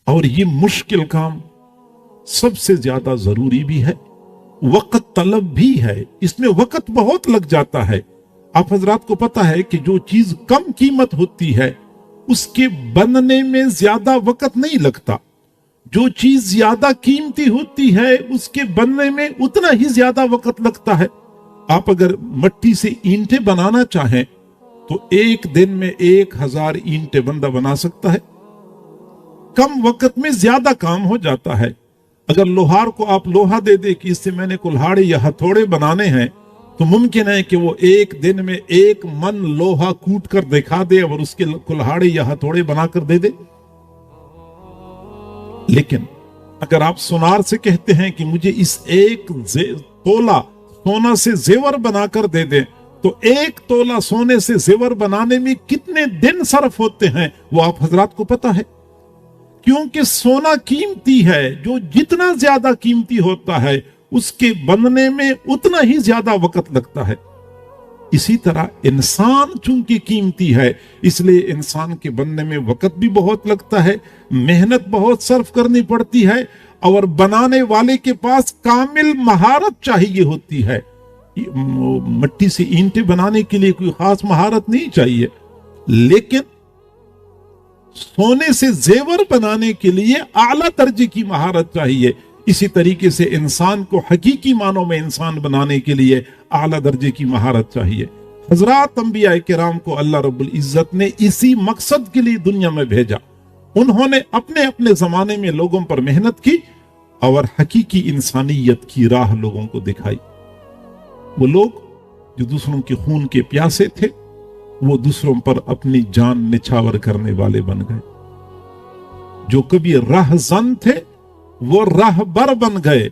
اور یہ مشکل کام सबसे ज्यादा जरूरी भी है, वक्त तलब भी है, इसमें वक्त बहुत लग जाता है। आप हजरात को पता है कि जो चीज कम कीमत होती है उसके बनने में ज्यादा वक्त नहीं लगता, जो चीज ज्यादा कीमती होती है उसके बनने में उतना ही ज्यादा वक्त लगता है। आप अगर मिट्टी से ईंटें बनाना चाहें तो एक दिन में 1000 ईंटें बंदा बना सकता है, कम वक्त में ज्यादा काम हो जाता है। अगर लोहार को आप लोहा दे दे कि इससे मैंने कुल्हाड़ी या हथौड़े बनाने हैं, तो मुमकिन है कि वो एक दिन में 1 मन लोहा कूट कर दिखा दे और उसके कुल्हाड़ी या हथौड़े बनाकर दे दे। लेकिन अगर आप सुनार से कहते हैं कि मुझे इस 1 तोला सोना से जेवर बनाकर दे दे, तो 1 तोला सोने से जेवर बनाने में कितने दिन सर्फ होते हैं वो आप हजरात को पता है। क्योंकि सोना कीमती है, जो जितना ज्यादा कीमती होता है उसके बनने में उतना ही ज्यादा वक्त लगता है। इसी तरह इंसान चूंकि कीमती है इसलिए इंसान के बनने में वक्त भी बहुत लगता है, मेहनत बहुत सर्फ करनी पड़ती है, और बनाने वाले के पास कामिल महारत चाहिए होती है। मिट्टी से ईंटें बनाने के लिए कोई खास महारत नहीं चाहिए, लेकिन सोने से जेवर बनाने के लिए आला दर्जे की महारत चाहिए। इसी तरीके से इंसान को हकीकी मानों में इंसान बनाने के लिए आला दर्जे की महारत चाहिए। हजरात अंबिया किराम को अल्लाह रब्बुल इज्जत ने इसी मकसद के लिए दुनिया में भेजा। उन्होंने अपने अपने जमाने में लोगों पर मेहनत की और हकीकी इंसानियत की राह लोगों को दिखाई। वो लोग जो दूसरों के खून के प्यासे थे वो दूसरों पर अपनी जान निछावर करने वाले बन गए। जो कभी राहजन थे वो राहबर बन गए।